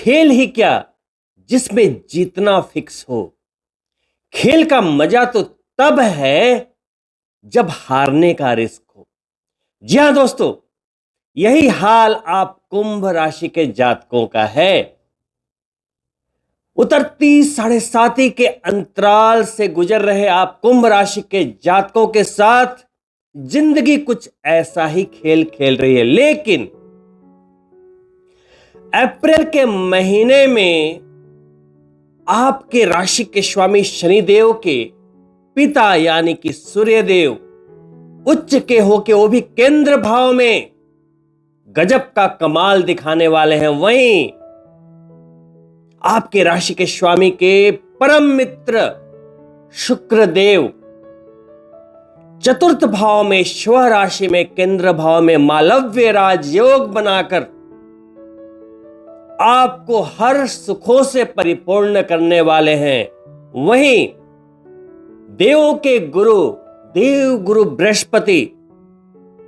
खेल ही क्या जिसमें जीतना फिक्स हो। खेल का मजा तो तब है जब हारने का रिस्क हो। जी हां दोस्तों, यही हाल आप कुंभ राशि के जातकों का है। उतरती साढ़े साती के अंतराल से गुजर रहे आप कुंभ राशि के जातकों के साथ जिंदगी कुछ ऐसा ही खेल खेल रही है। लेकिन अप्रैल के महीने में आपके राशि के स्वामी शनिदेव के पिता यानी कि सूर्यदेव उच्च के होके वो भी केंद्र भाव में गजब का कमाल दिखाने वाले हैं। वहीं आपके राशि के स्वामी के परम मित्र शुक्रदेव चतुर्थ भाव में स्व राशि में केंद्र भाव में मालव्य राजयोग बनाकर आपको हर सुखों से परिपूर्ण करने वाले हैं। वहीं देवों के गुरु देव गुरु बृहस्पति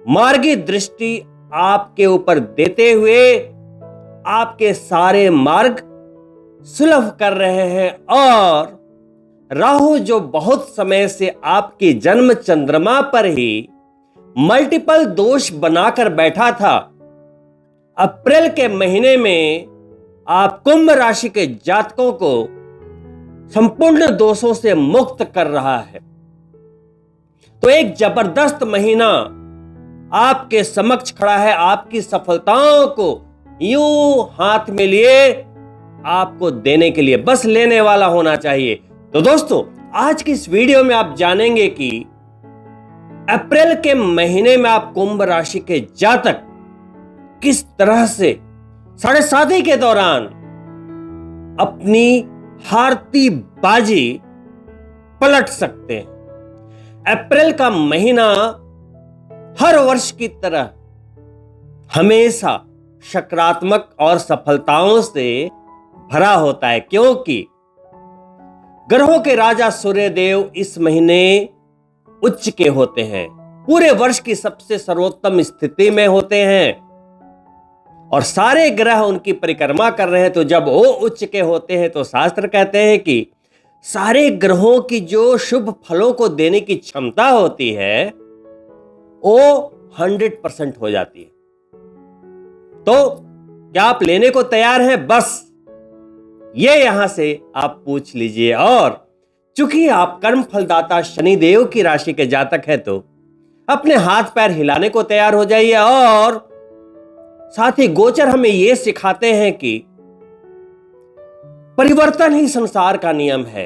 मार्गी दृष्टि आपके ऊपर देते हुए आपके सारे मार्ग सुलभ कर रहे हैं। और राहु जो बहुत समय से आपकी जन्म चंद्रमा पर ही मल्टीपल दोष बनाकर बैठा था, अप्रैल के महीने में आप कुंभ राशि के जातकों को संपूर्ण दोषों से मुक्त कर रहा है। तो एक जबरदस्त महीना आपके समक्ष खड़ा है। आपकी सफलताओं को यूं हाथ में लिए आपको देने के लिए, बस लेने वाला होना चाहिए। तो दोस्तों, आज की इस वीडियो में आप जानेंगे कि अप्रैल के महीने में आप कुंभ राशि के जातक किस तरह से साढ़े साती के दौरान अपनी हारती बाजी पलट सकते हैं। अप्रैल का महीना हर वर्ष की तरह हमेशा सकारात्मक और सफलताओं से भरा होता है, क्योंकि ग्रहों के राजा सूर्यदेव इस महीने उच्च के होते हैं, पूरे वर्ष की सबसे सर्वोत्तम स्थिति में होते हैं और सारे ग्रह उनकी परिक्रमा कर रहे हैं। तो जब वो उच्च के होते हैं तो शास्त्र कहते हैं कि सारे ग्रहों की जो शुभ फलों को देने की क्षमता होती है वो 100% हो जाती है। तो क्या आप लेने को तैयार हैं? बस ये यहां से आप पूछ लीजिए। और चूंकि आप कर्म फलदाता शनिदेव की राशि के जातक हैं तो अपने हाथ पैर हिलाने को तैयार हो जाइए। और साथ ही गोचर हमें यह सिखाते हैं कि परिवर्तन ही संसार का नियम है।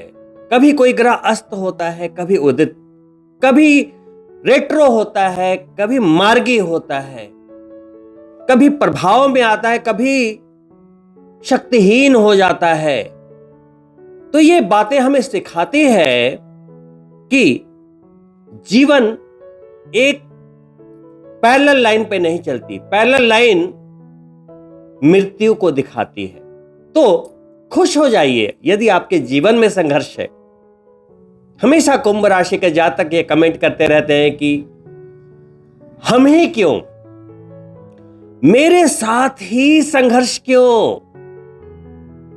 कभी कोई ग्रह अस्त होता है, कभी उदित, कभी रेट्रो होता है, कभी मार्गी होता है, कभी प्रभाव में आता है, कभी शक्तिहीन हो जाता है। तो ये बातें हमें सिखाती है कि जीवन एक पैरेलल लाइन पे नहीं चलती। पैरेलल लाइन मृत्यु को दिखाती है। तो खुश हो जाइए यदि आपके जीवन में संघर्ष है। हमेशा कुंभ राशि के जातक ये कमेंट करते रहते हैं कि हम ही क्यों, मेरे साथ ही संघर्ष क्यों,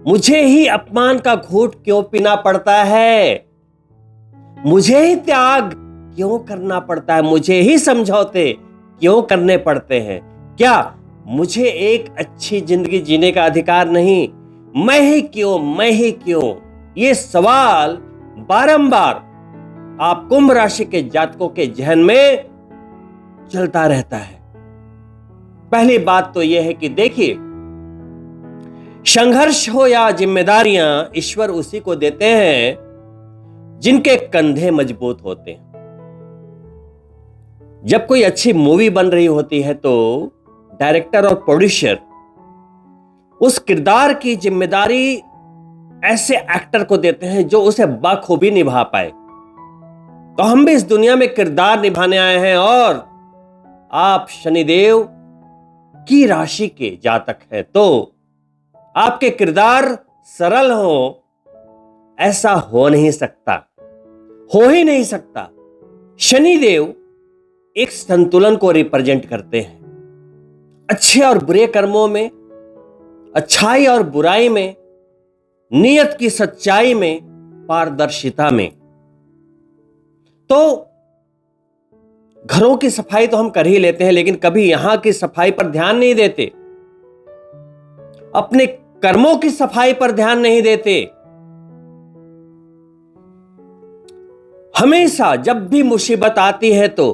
मुझे ही अपमान का घूंट क्यों पीना पड़ता है, मुझे ही त्याग क्यों करना पड़ता है, मुझे ही समझौते क्यों करने पड़ते हैं। क्या मुझे एक अच्छी जिंदगी जीने का अधिकार नहीं? मैं ही क्यों, मैं ही क्यों? ये सवाल बारंबार आप कुंभ राशि के जातकों के जहन में चलता रहता है। पहली बात तो यह है कि देखिए, संघर्ष हो या जिम्मेदारियां ईश्वर उसी को देते हैं जिनके कंधे मजबूत होते हैं। जब कोई अच्छी मूवी बन रही होती है तो डायरेक्टर और प्रोड्यूसर उस किरदार की जिम्मेदारी ऐसे एक्टर को देते हैं जो उसे बखूबी निभा पाए। तो हम भी इस दुनिया में किरदार निभाने आए हैं और आप शनिदेव की राशि के जातक हैं तो आपके किरदार सरल हो ऐसा हो नहीं सकता, हो ही नहीं सकता। शनिदेव एक संतुलन को रिप्रेजेंट करते हैं। अच्छे और बुरे कर्मों में अच्छाई और बुराई में, नियत की सच्चाई में, पारदर्शिता में। तो घरों की सफाई तो हम कर ही लेते हैं, लेकिन कभी यहां की सफाई पर ध्यान नहीं देते, अपने कर्मों की सफाई पर ध्यान नहीं देते। हमेशा जब भी मुसीबत आती है तो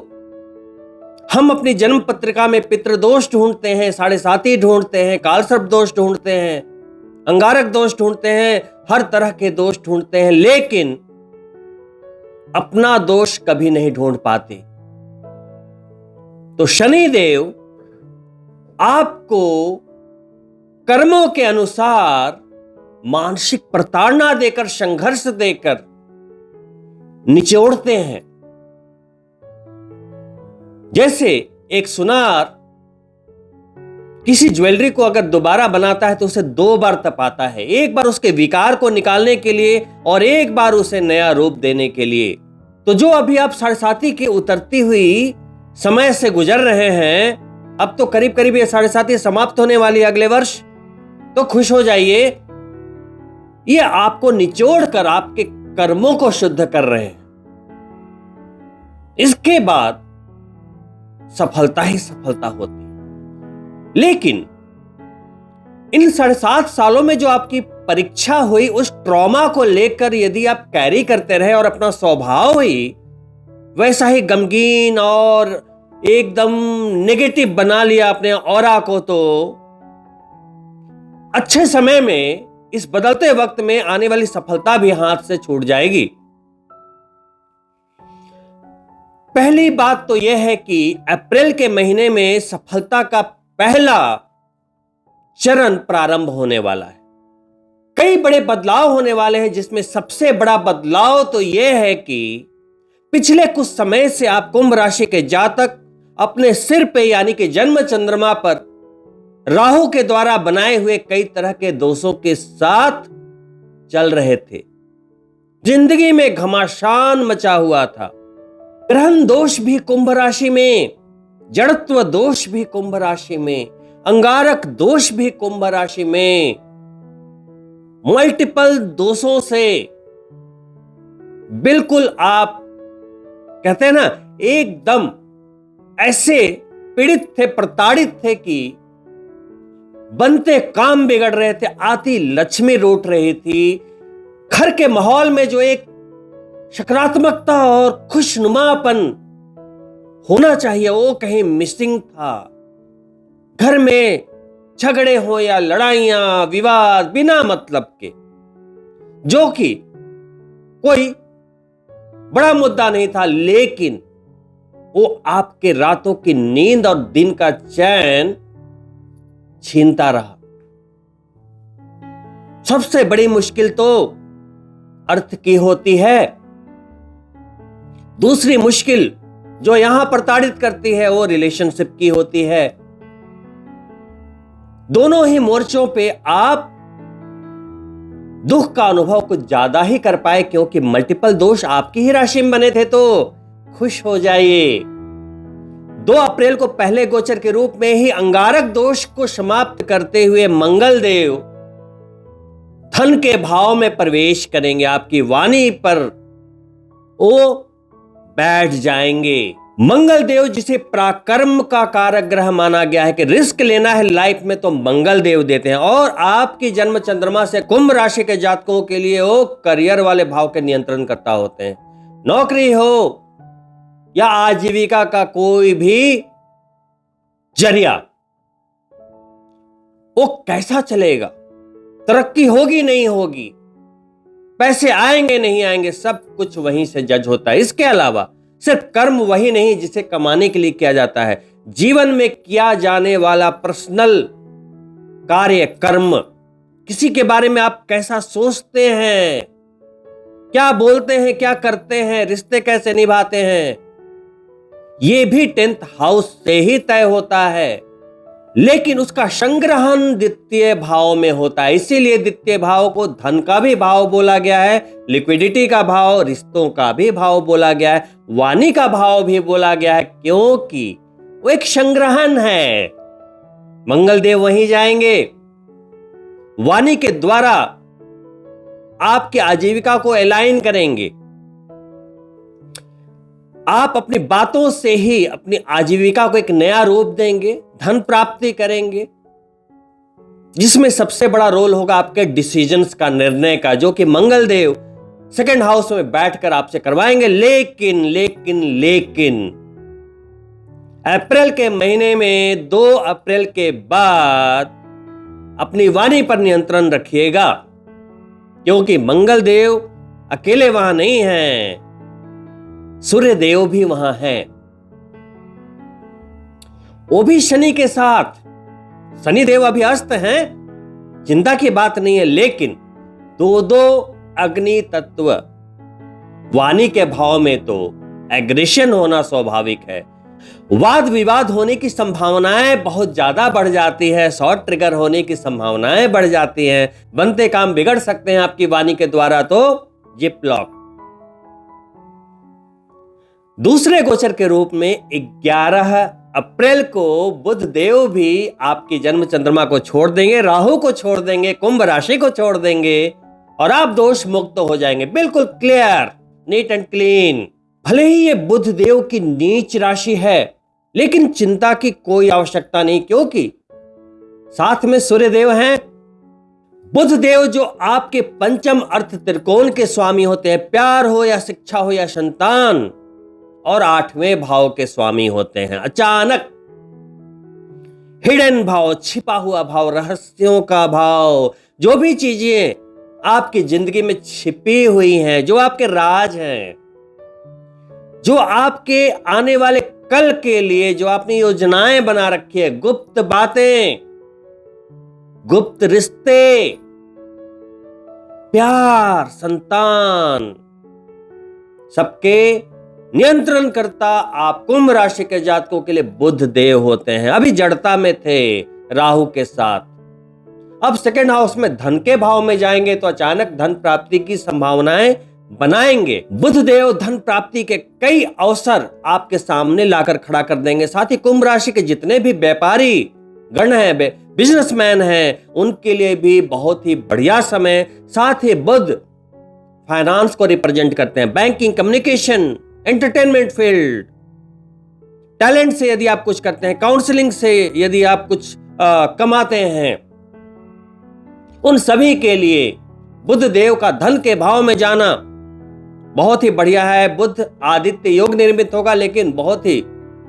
हम अपनी जन्म पत्रिका में पितृदोष ढूंढते हैं, साढ़े साती ढूंढते हैं, कालसर्प दोष ढूंढते हैं, अंगारक दोष ढूंढते हैं, हर तरह के दोष ढूंढते हैं, लेकिन अपना दोष कभी नहीं ढूंढ पाते। तो शनिदेव आपको कर्मों के अनुसार मानसिक प्रताड़ना देकर, संघर्ष देकर निचोड़ते हैं। जैसे एक सुनार किसी ज्वेलरी को अगर दोबारा बनाता है तो उसे 2 बार तपाता है, एक बार उसके विकार को निकालने के लिए और एक बार उसे नया रूप देने के लिए। तो जो अभी आप साढ़े साती की उतरती हुई समय से गुजर रहे हैं, अब तो करीब करीब ये साढ़े साती समाप्त होने वाली है अगले वर्ष, तो खुश हो जाइए, ये आपको निचोड़ कर आपके कर्मों को शुद्ध कर रहे हैं। इसके बाद सफलता ही सफलता होती है। लेकिन इन 7.5 सालों में जो आपकी परीक्षा हुई, उस ट्रॉमा को लेकर यदि आप कैरी करते रहे और अपना स्वभाव ही वैसा ही गमगीन और एकदम नेगेटिव बना लिया अपने ऑरा को, तो अच्छे समय में, इस बदलते वक्त में आने वाली सफलता भी हाथ से छूट जाएगी। पहली बात तो यह है कि अप्रैल के महीने में सफलता का पहला चरण प्रारंभ होने वाला है। कई बड़े बदलाव होने वाले हैं, जिसमें सबसे बड़ा बदलाव तो यह है कि पिछले कुछ समय से आप कुंभ राशि के जातक अपने सिर पे यानी कि जन्म चंद्रमा पर राहु के द्वारा बनाए हुए कई तरह के दोषों के साथ चल रहे थे। जिंदगी में घमासान मचा हुआ था। ग्रहण दोष भी कुंभ राशि में, जड़त्व दोष भी कुंभ राशि में, अंगारक दोष भी कुंभ राशि में, मल्टीपल दोषों से बिल्कुल आप कहते हैं ना, एकदम ऐसे पीड़ित थे, प्रताड़ित थे कि बनते काम बिगड़ रहे थे, आती लक्ष्मी रूठ रही थी। घर के माहौल में जो एक सकारात्मकता और खुशनुमापन होना चाहिए, वो कहीं मिसिंग था। घर में झगड़े हो या लड़ाइयां, विवाद बिना मतलब के, जो कि कोई बड़ा मुद्दा नहीं था, लेकिन वो आपके रातों की नींद और दिन का चैन छीनता रहा। सबसे बड़ी मुश्किल तो अर्थ की होती है। दूसरी मुश्किल जो यहां प्रताड़ित करती है वो रिलेशनशिप की होती है। दोनों ही मोर्चों पे आप दुख का अनुभव कुछ ज्यादा ही कर पाए, क्योंकि मल्टीपल दोष आपकी ही राशि में बने थे। तो खुश हो जाइए, 2 अप्रैल को पहले गोचर के रूप में ही अंगारक दोष को समाप्त करते हुए मंगल देव धन के भाव में प्रवेश करेंगे, आपकी वाणी पर वो बैठ जाएंगे। मंगल देव जिसे पराक्रम का कारक ग्रह माना गया है कि रिस्क लेना है लाइफ में, तो मंगल देव देते हैं। और आपकी जन्म चंद्रमा से कुंभ राशि के जातकों के लिए वो करियर वाले भाव के नियंत्रण करता होते हैं। नौकरी हो या आजीविका का कोई भी जरिया, वो कैसा चलेगा, तरक्की होगी नहीं होगी, पैसे आएंगे नहीं आएंगे, सब कुछ वहीं से जज होता है। इसके अलावा सिर्फ कर्म वही नहीं जिसे कमाने के लिए किया जाता है, जीवन में किया जाने वाला पर्सनल कार्य कर्म, किसी के बारे में आप कैसा सोचते हैं, क्या बोलते हैं, क्या करते हैं, रिश्ते कैसे निभाते हैं, ये भी 10th हाउस से ही तय होता है। लेकिन उसका संग्रहण द्वितीय भाव में होता है, इसीलिए द्वितीय भाव को धन का भी भाव बोला गया है, लिक्विडिटी का भाव, रिश्तों का भी भाव बोला गया है, वाणी का भाव भी बोला गया है, क्योंकि वो एक संग्रहण है। मंगल देव वहीं जाएंगे वाणी के द्वारा आपकी आजीविका को अलाइन करेंगे। आप अपनी बातों से ही अपनी आजीविका को एक नया रूप देंगे, धन प्राप्ति करेंगे, जिसमें सबसे बड़ा रोल होगा आपके डिसीजंस का, निर्णय का, जो कि मंगल देव सेकंड हाउस में बैठकर आपसे करवाएंगे। लेकिन लेकिन लेकिन अप्रैल के महीने में 2 अप्रैल के बाद अपनी वाणी पर नियंत्रण रखिएगा, क्योंकि मंगल देव अकेले वहां नहीं हैं, सूर्य देव भी वहां हैं, वो भी शनि के साथ। शनि देव अभी अस्त हैं, चिंता की बात नहीं है, लेकिन दो अग्नि तत्व वाणी के भाव में तो एग्रेशन होना स्वाभाविक है। वाद विवाद होने की संभावनाएं बहुत ज्यादा बढ़ जाती है, शॉर्ट ट्रिगर होने की संभावनाएं बढ़ जाती हैं, बनते काम बिगड़ सकते हैं आपकी वाणी के द्वारा, तो जिप लॉक। दूसरे गोचर के रूप में 11 अप्रैल को बुध देव भी आपकी जन्म चंद्रमा को छोड़ देंगे, राहु को छोड़ देंगे, कुंभ राशि को छोड़ देंगे और आप दोष मुक्त हो जाएंगे, बिल्कुल क्लियर, नीट एंड क्लीन। भले ही ये बुध देव की नीच राशि है, लेकिन चिंता की कोई आवश्यकता नहीं, क्योंकि साथ में सूर्य देव हैं। बुध देव जो आपके पंचम अर्थ त्रिकोण के स्वामी होते हैं, प्यार हो या शिक्षा हो या संतान, और 8वें भाव के स्वामी होते हैं। अचानक हिडन भाव, छिपा हुआ भाव, रहस्यों का भाव, जो भी चीजें आपकी जिंदगी में छिपी हुई हैं, जो आपके राज हैं, जो आपके आने वाले कल के लिए जो आपने योजनाएं बना रखी है, गुप्त बातें, गुप्त रिश्ते, प्यार, संतान, सबके नियंत्रण करता आप कुंभ राशि के जातकों के लिए बुध देव होते हैं। अभी जड़ता में थे राहु के साथ, अब सेकंड हाउस में धन के भाव में जाएंगे तो अचानक धन प्राप्ति की संभावनाएं बनाएंगे। बुध देव धन प्राप्ति के कई अवसर आपके सामने लाकर खड़ा कर देंगे। साथ ही कुंभ राशि के जितने भी व्यापारी गण हैं, बिजनेसमैन हैं, उनके लिए भी बहुत ही बढ़िया समय। साथ ही बुध फाइनेंस को रिप्रेजेंट करते हैं, banking, communication, entertainment field, talent से यदि आप कुछ करते हैं, काउंसलिंग से यदि आप कुछ कमाते हैं, उन सभी के लिए बुध देव का धन के भाव में जाना बहुत ही बढ़िया है। बुध आदित्य योग निर्मित होगा, लेकिन बहुत ही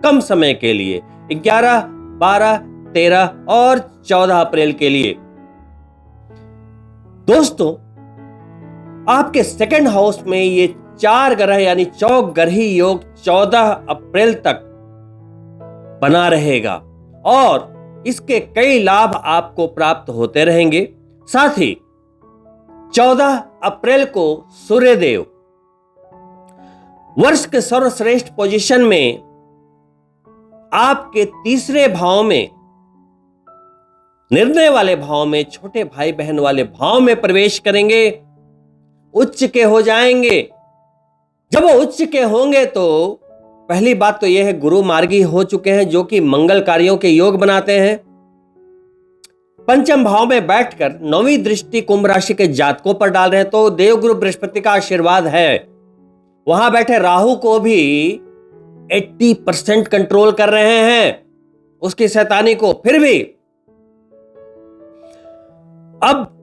कम समय के लिए, 11, 12, 13 और 14 अप्रैल के लिए। दोस्तों, आपके सेकंड हाउस में ये 4 ग्रह यानी चौग्रही योग 14 अप्रैल तक बना रहेगा और इसके कई लाभ आपको प्राप्त होते रहेंगे। साथ ही 14 अप्रैल को सूर्यदेव वर्ष के सर्वश्रेष्ठ पोजीशन में आपके तीसरे भाव में, निर्णय वाले भाव में, छोटे भाई बहन वाले भाव में प्रवेश करेंगे, उच्च के हो जाएंगे। जब वो उच्च के होंगे तो पहली बात तो यह है गुरु मार्गी हो चुके हैं, जो कि मंगल कार्यों के योग बनाते हैं। पंचम भाव में बैठकर 9वीं दृष्टि कुंभ राशि के जातकों पर डाल रहे हैं, तो देवगुरु बृहस्पति का आशीर्वाद है। वहां बैठे राहु को भी 80% कंट्रोल कर रहे हैं, उसकी शैतानी को। फिर भी अब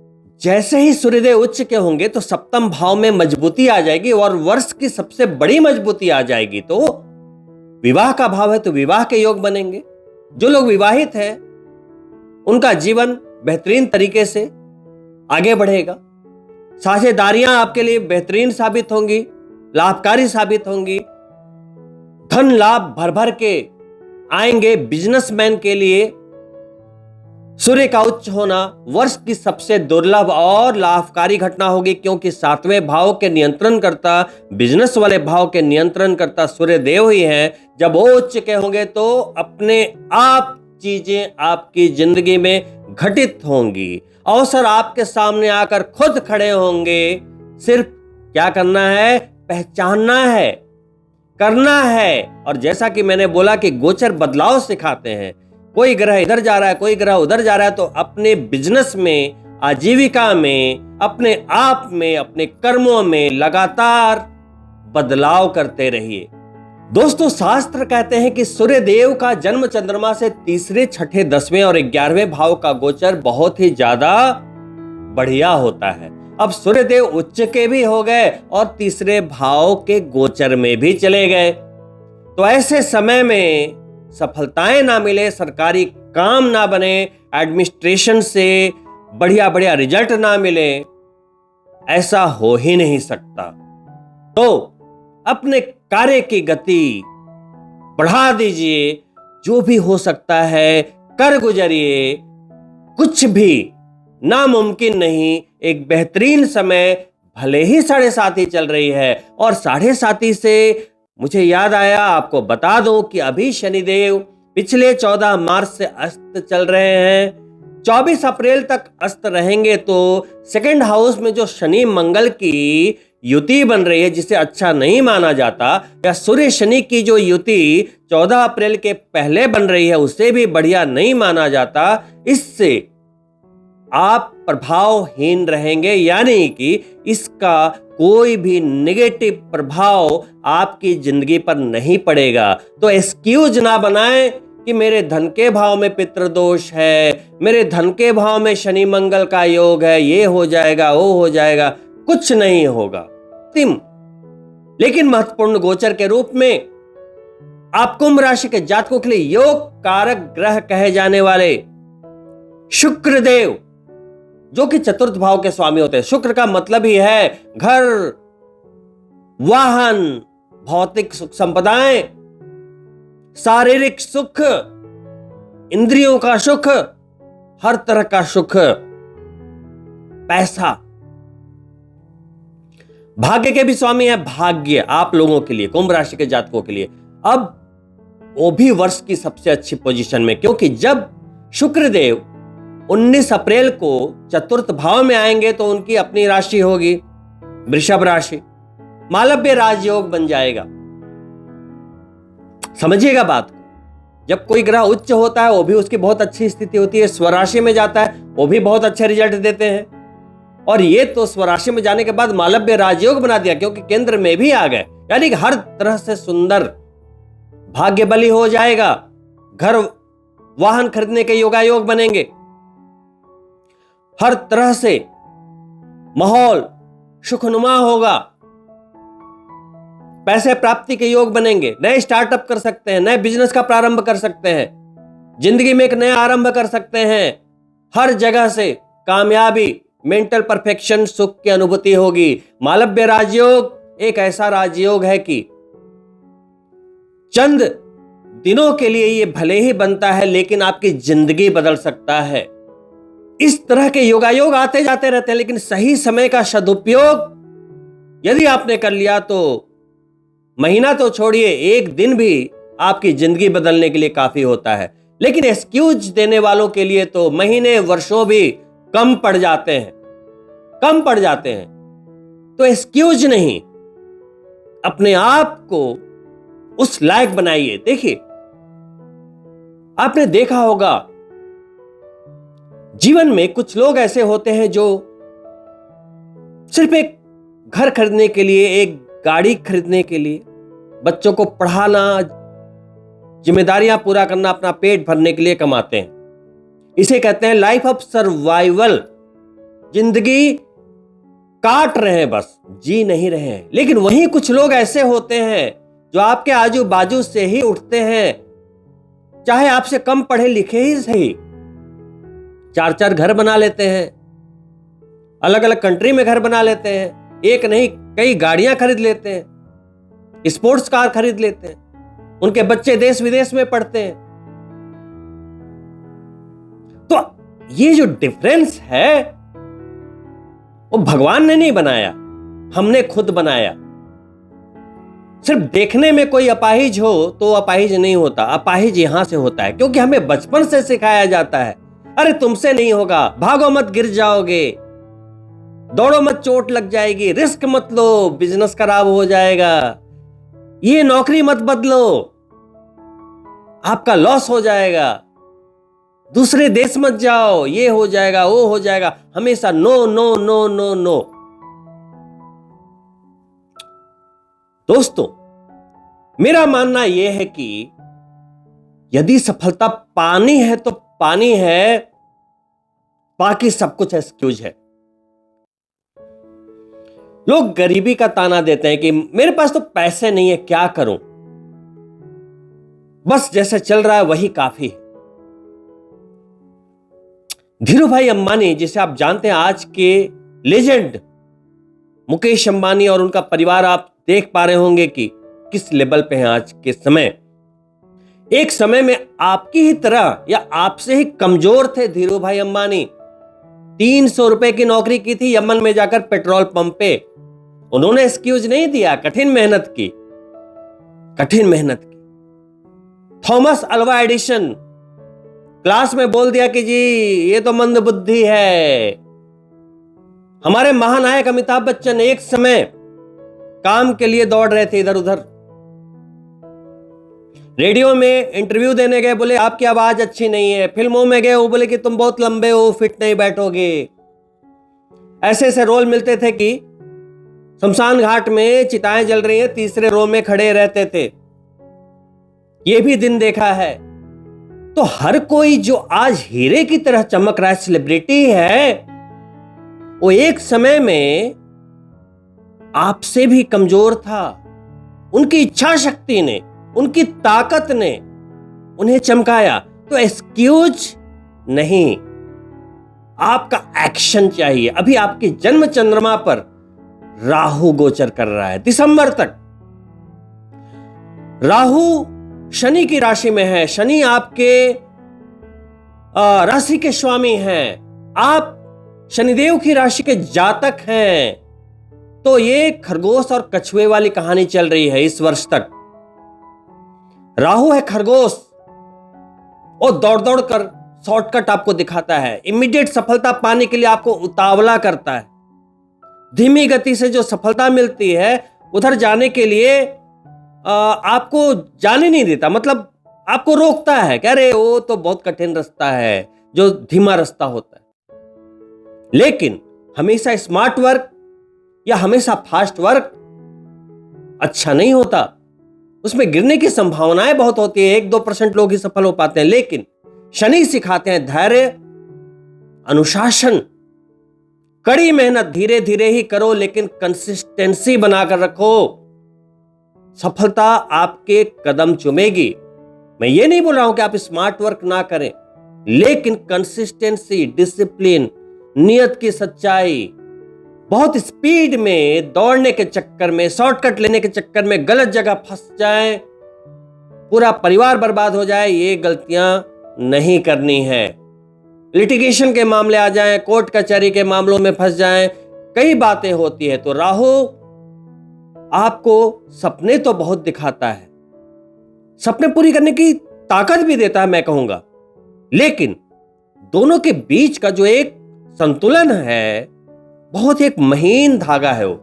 जैसे ही सूर्यदेव उच्च के होंगे तो सप्तम भाव में मजबूती आ जाएगी और वर्ष की सबसे बड़ी मजबूती आ जाएगी। तो विवाह का भाव है तो विवाह के योग बनेंगे। जो लोग विवाहित हैं उनका जीवन बेहतरीन तरीके से आगे बढ़ेगा। साझेदारियां आपके लिए बेहतरीन साबित होंगी, लाभकारी साबित होंगी। धन लाभ भर भर के आएंगे। बिजनेसमैन के लिए सूर्य का उच्च होना वर्ष की सबसे दुर्लभ और लाभकारी घटना होगी, क्योंकि 7वें भाव के नियंत्रण करता, बिजनेस वाले भाव के नियंत्रण करता सूर्य देव ही हैं। जब वो उच्च के होंगे तो अपने आप चीजें आपकी जिंदगी में घटित होंगी, अवसर आपके सामने आकर खुद खड़े होंगे। सिर्फ क्या करना है? पहचानना है, करना है। और जैसा कि मैंने बोला कि गोचर बदलाव सिखाते हैं, कोई ग्रह इधर जा रहा है, कोई ग्रह उधर जा रहा है, तो अपने बिजनेस में, आजीविका में, अपने आप में, अपने कर्मों में लगातार बदलाव करते रहिए। दोस्तों, शास्त्र कहते हैं कि सूर्य देव का जन्म चंद्रमा से तीसरे, छठे, 10वें और 11वें भाव का गोचर बहुत ही ज्यादा बढ़िया होता है। अब सूर्य देव उच्च के भी हो गए और तीसरे भाव के गोचर में भी चले गए, तो ऐसे समय में सफलताएं ना मिले, सरकारी काम ना बने, एडमिनिस्ट्रेशन से बढ़िया बढ़िया रिजल्ट ना मिले, ऐसा हो ही नहीं सकता। तो अपने कार्य की गति बढ़ा दीजिए, जो भी हो सकता है कर गुजरिए। कुछ भी नामुमकिन नहीं। एक बेहतरीन समय, भले ही 7:30 ही चल रही है, और 7:30 से मुझे याद आया आपको बता दूं कि अभी शनिदेव पिछले 14 मार्च से अस्त चल रहे हैं। 24 अप्रैल तक अस्त रहेंगे, तो सेकंड हाउस में जो शनि मंगल की युति बन रही है, जिसे अच्छा नहीं माना जाता, या सूर्य शनि की जो युति 14 अप्रैल के पहले बन रही है, उसे भी बढ़िया नहीं माना जाता। इससे आप प्रभावहीन रहेंगे, यानी कि इसका कोई भी नेगेटिव प्रभाव आपकी जिंदगी पर नहीं पड़ेगा। तो एक्सक्यूज ना बनाएं कि मेरे धन के भाव में पितृदोष है, मेरे धन के भाव में शनि मंगल का योग है, ये हो जाएगा, वो हो जाएगा। कुछ नहीं होगा। लेकिन महत्वपूर्ण गोचर के रूप में आप कुंभ राशि के जातकों के लिए योग कारक ग्रह कहे जाने वाले शुक्र देव, जो कि चतुर्थ भाव के स्वामी होते हैं। शुक्र का मतलब ही है घर, वाहन, भौतिक सुख संपदाएं, शारीरिक सुख, इंद्रियों का सुख, हर तरह का सुख, पैसा। भाग्य के भी स्वामी है। भाग्य आप लोगों के लिए, कुंभ राशि के जातकों के लिए अब वो भी वर्ष की सबसे अच्छी पोजीशन में, क्योंकि जब शुक्रदेव 19 अप्रैल को चतुर्थ भाव में आएंगे तो उनकी अपनी राशि होगी वृषभ राशि, मालव्य राजयोग बन जाएगा। समझिएगा बात को। जब कोई ग्रह उच्च होता है, वो भी उसकी बहुत अच्छी स्थिति होती है। स्वराशि में जाता है, वो भी बहुत अच्छे रिजल्ट देते हैं। और ये तो स्वराशि में जाने के बाद मालव्य राजयोग बना दिया, क्योंकि केंद्र में भी आ गए, यानी कि हर तरह से सुंदर भाग्य बली हो जाएगा। घर, वाहन खरीदने के योगायोग बनेंगे। हर तरह से माहौल सुखनुमा होगा। पैसे प्राप्ति के योग बनेंगे। नए स्टार्टअप कर सकते हैं, नए बिजनेस का प्रारंभ कर सकते हैं, जिंदगी में एक नया आरंभ कर सकते हैं। हर जगह से कामयाबी, मेंटल परफेक्शन, सुख की अनुभूति होगी। मालव्य राजयोग एक ऐसा राजयोग है कि चंद दिनों के लिए ये भले ही बनता है, लेकिन आपकी जिंदगी बदल सकता है। इस तरह के योगायोग आते जाते रहते हैं, लेकिन सही समय का सदुपयोग यदि आपने कर लिया तो महीना तो छोड़िए, एक दिन भी आपकी जिंदगी बदलने के लिए काफी होता है। लेकिन एक्सक्यूज देने वालों के लिए तो महीने, वर्षों भी कम पड़ जाते हैं, कम पड़ जाते हैं। तो एक्सक्यूज नहीं, अपने आप को उस लायक बनाइए। देखिए, आपने देखा होगा जीवन में कुछ लोग ऐसे होते हैं जो सिर्फ एक घर खरीदने के लिए, एक गाड़ी खरीदने के लिए, बच्चों को पढ़ाना, जिम्मेदारियां पूरा करना, अपना पेट भरने के लिए कमाते हैं। इसे कहते हैं लाइफ ऑफ सर्वाइवल। जिंदगी काट रहे हैं, बस जी नहीं रहे हैं। लेकिन वहीं कुछ लोग ऐसे होते हैं जो आपके आजू बाजू से ही उठते हैं, चाहे आपसे कम पढ़े लिखे ही सही, 4-4 घर बना लेते हैं, अलग अलग कंट्री में घर बना लेते हैं, एक नहीं कई गाड़ियां खरीद लेते हैं, स्पोर्ट्स कार खरीद लेते हैं, उनके बच्चे देश विदेश में पढ़ते हैं। तो ये जो डिफरेंस है वो भगवान ने नहीं बनाया, हमने खुद बनाया। सिर्फ देखने में कोई अपाहिज हो तो अपाहिज नहीं होता, अपाहिज यहां से होता है, क्योंकि हमें बचपन से सिखाया जाता है, अरे तुमसे नहीं होगा, भागो मत गिर जाओगे, दौड़ो मत चोट लग जाएगी, रिस्क मत लो बिजनेस खराब हो जाएगा, ये नौकरी मत बदलो आपका लॉस हो जाएगा। दूसरे देश मत जाओ, ये हो जाएगा, वो हो जाएगा, हमेशा no no no no no. दोस्तों, मेरा मानना यह है कि यदि सफलता पानी है तो पानी है, बाकी सब कुछ एक्सक्यूज है। लोग गरीबी का ताना देते हैं कि मेरे पास तो पैसे नहीं है, क्या करूं, बस जैसे चल रहा है वही काफी है। धीरू भाई अंबानी, जिसे आप जानते हैं, आज के लेजेंड मुकेश अंबानी और उनका परिवार, आप देख पा रहे होंगे कि किस लेवल पे हैं आज के समय। एक समय में आपकी ही तरह या आपसे ही कमजोर थे धीरू भाई अंबानी। 300 रुपए की नौकरी की थी यमन में जाकर पेट्रोल पंप पे। उन्होंने एक्सक्यूज नहीं दिया, कठिन मेहनत की, कठिन मेहनत की। थॉमस अल्वा एडिशन क्लास में बोल दिया कि जी ये तो मंद बुद्धि है। हमारे महानायक अमिताभ बच्चन एक समय काम के लिए दौड़ रहे थे इधर उधर, रेडियो में इंटरव्यू देने गए, बोले आपकी आवाज अच्छी नहीं है। फिल्मों में गए, वो बोले कि तुम बहुत लंबे हो, फिट नहीं बैठोगे। ऐसे ऐसे रोल मिलते थे कि शमशान घाट में चिताएं जल रही हैं, तीसरे रो में खड़े रहते थे। यह भी दिन देखा है। तो हर कोई जो आज हीरे की तरह चमक रहा है, सेलिब्रिटी है, वो एक समय में आपसे भी कमजोर था। उनकी इच्छा शक्ति ने, उनकी ताकत ने उन्हें चमकाया। तो एक्सक्यूज नहीं, आपका एक्शन चाहिए। अभी आपके जन्म चंद्रमा पर राहु गोचर कर रहा है दिसंबर तक। राहु शनि की राशि में है। शनि आपके राशि के स्वामी हैं। आप शनिदेव की राशि के जातक हैं। तो ये खरगोश और कछुए वाली कहानी चल रही है इस वर्ष तक। राहु है खरगोश, और दौड़ दौड़ कर शॉर्टकट आपको दिखाता है। इमीडिएट सफलता पाने के लिए आपको उतावला करता है। धीमी गति से जो सफलता मिलती है उधर जाने के लिए आपको जाने नहीं देता, मतलब आपको रोकता है, कह रहे वो तो बहुत कठिन रास्ता है, जो धीमा रास्ता होता है। लेकिन हमेशा स्मार्ट वर्क या हमेशा फास्ट वर्क अच्छा नहीं होता। उसमें गिरने की संभावनाएं बहुत होती है। 1-2% लोग ही सफल हो पाते हैं। लेकिन शनि सिखाते हैं धैर्य, अनुशासन, कड़ी मेहनत। धीरे धीरे ही करो, लेकिन कंसिस्टेंसी बनाकर रखो। सफलता आपके कदम चूमेगी। मैं ये नहीं बोल रहा हूं कि आप स्मार्ट वर्क ना करें, लेकिन कंसिस्टेंसी, डिसिप्लिन, नियत की सच्चाई। बहुत स्पीड में दौड़ने के चक्कर में, शॉर्टकट लेने के चक्कर में गलत जगह फंस जाएं, पूरा परिवार बर्बाद हो जाए, ये गलतियां नहीं करनी है। लिटिगेशन के मामले आ जाएं, कोर्ट कचहरी के मामलों में फंस जाएं, कई बातें होती है। तो राहु आपको सपने तो बहुत दिखाता है, सपने पूरी करने की ताकत भी देता है मैं कहूंगा, लेकिन दोनों के बीच का जो एक संतुलन है, बहुत एक महीन धागा है, वो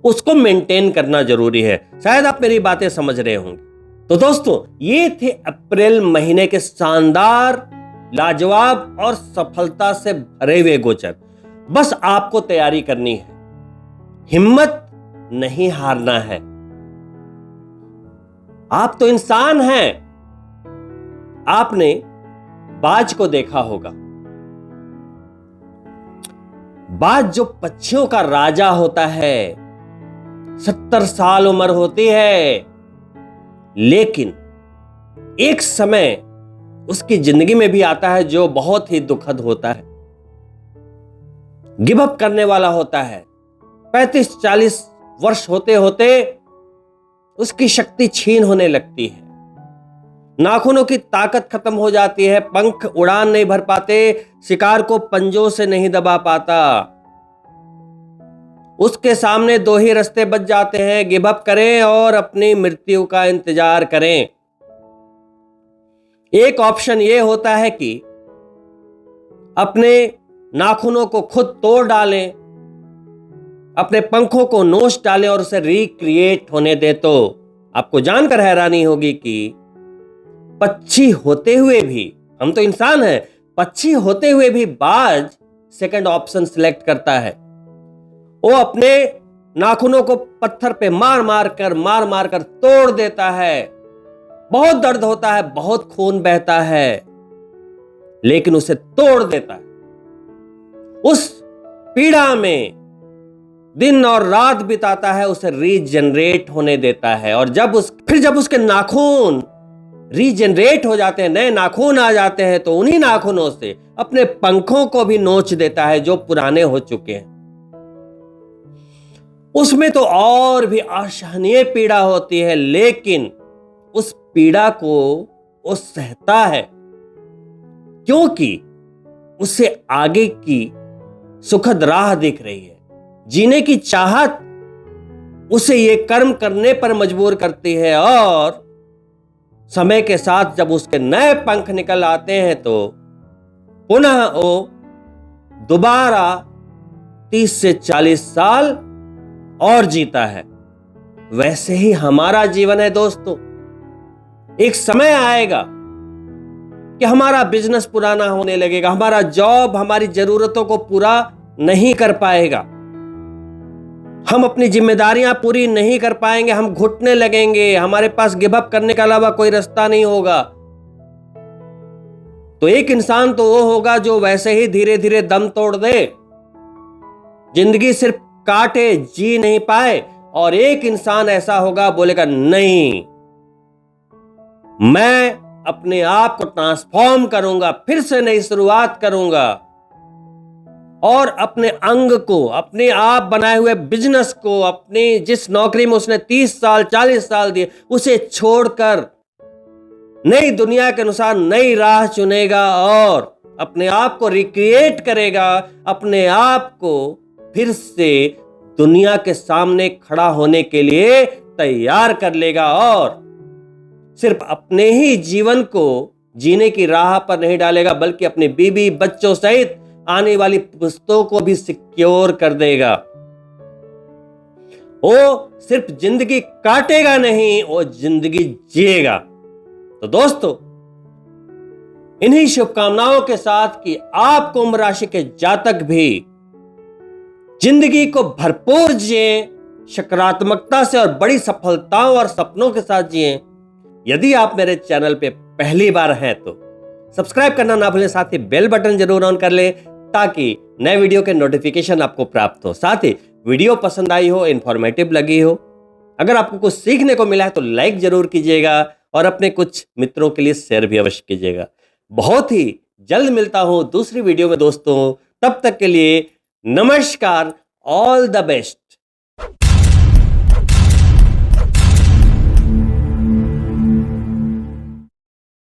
उसको मेंटेन करना जरूरी है। शायद आप मेरी बातें समझ रहे होंगे। तो दोस्तों, ये थे अप्रैल महीने के शानदार, लाजवाब और सफलता से भरे हुए गोचर। बस आपको तैयारी करनी है, हिम्मत नहीं हारना है। आप तो इंसान हैं। आपने बाज को देखा होगा। बाज जो पक्षियों का राजा होता है, 70 साल उम्र होती है, लेकिन एक समय उसकी जिंदगी में भी आता है जो बहुत ही दुखद होता है। गिव अप करने वाला होता है। 35-40 वर्ष होते होते उसकी शक्ति छीन होने लगती है। नाखूनों की ताकत खत्म हो जाती है। पंख उड़ान नहीं भर पाते। शिकार को पंजों से नहीं दबा पाता। उसके सामने दो ही रास्ते बच जाते हैं, गिव अप करें और अपनी मृत्यु का इंतजार करें। एक ऑप्शन यह होता है कि अपने नाखूनों को खुद तोड़ डालें, अपने पंखों को नोच डालें और उसे रिक्रिएट होने दें। तो आपको जानकर हैरानी होगी कि पक्षी होते हुए भी हम तो इंसान हैं। पक्षी होते हुए भी बाज सेकंड ऑप्शन सिलेक्ट करता है। वो अपने नाखूनों को पत्थर पे मार मार कर तोड़ देता है। बहुत दर्द होता है, बहुत खून बहता है, लेकिन उसे तोड़ देता है। उस पीड़ा में दिन और रात बिताता है, उसे रीजनरेट होने देता है। और जब उसके नाखून रीजनरेट हो जाते हैं, नए नाखून आ जाते हैं, तो उन्हीं नाखूनों से अपने पंखों को भी नोच देता है जो पुराने हो चुके हैं। उसमें तो और भी असहनीय पीड़ा होती है, लेकिन उस पीड़ा को वो सहता है, क्योंकि उसे आगे की सुखद राह दिख रही है। जीने की चाहत उसे ये कर्म करने पर मजबूर करती है, और समय के साथ जब उसके नए पंख निकल आते हैं तो पुनः वो दोबारा 30 से 40 साल और जीता है। वैसे ही हमारा जीवन है दोस्तों। एक समय आएगा कि हमारा बिजनेस पुराना होने लगेगा, हमारा जॉब हमारी जरूरतों को पूरा नहीं कर पाएगा, हम अपनी जिम्मेदारियां पूरी नहीं कर पाएंगे, हम घुटने लगेंगे, हमारे पास गिव अप करने के अलावा कोई रास्ता नहीं होगा। तो एक इंसान तो वो होगा जो वैसे ही धीरे धीरे दम तोड़ दे, जिंदगी सिर्फ काटे, जी नहीं पाए। और एक इंसान ऐसा होगा, बोलेगा नहीं, मैं अपने आप को ट्रांसफॉर्म करूंगा, फिर से नई शुरुआत करूंगा, और अपने अंग को, अपने आप बनाए हुए बिजनेस को, अपनी जिस नौकरी में उसने 30 साल 40 साल दिए, उसे छोड़कर नई दुनिया के अनुसार नई राह चुनेगा और अपने आप को रिक्रिएट करेगा, अपने आप को फिर से दुनिया के सामने खड़ा होने के लिए तैयार कर लेगा। और सिर्फ अपने ही जीवन को जीने की राह पर नहीं डालेगा, बल्कि अपने बीवी बच्चों सहित आने वाली पुश्तों को भी सिक्योर कर देगा। वो सिर्फ जिंदगी काटेगा नहीं, वो जिंदगी जिएगा। तो दोस्तों, इन्हीं शुभकामनाओं के साथ कि आप कुंभ राशि के जातक भी जिंदगी को भरपूर जिए, सकारात्मकता से और बड़ी सफलताओं और सपनों के साथ जिए। यदि आप मेरे चैनल पे पहली बार हैं तो सब्सक्राइब करना ना भूलें, साथ ही बेल बटन जरूर ऑन कर लें ताकि नए वीडियो के नोटिफिकेशन आपको प्राप्त हो। साथ ही वीडियो पसंद आई हो, इंफॉर्मेटिव लगी हो, अगर आपको कुछ सीखने को मिला है तो लाइक जरूर कीजिएगा और अपने कुछ मित्रों के लिए शेयर भी अवश्य कीजिएगा। बहुत ही जल्द मिलता हूं दूसरी वीडियो में दोस्तों, तब तक के लिए नमस्कार, ऑल द बेस्ट।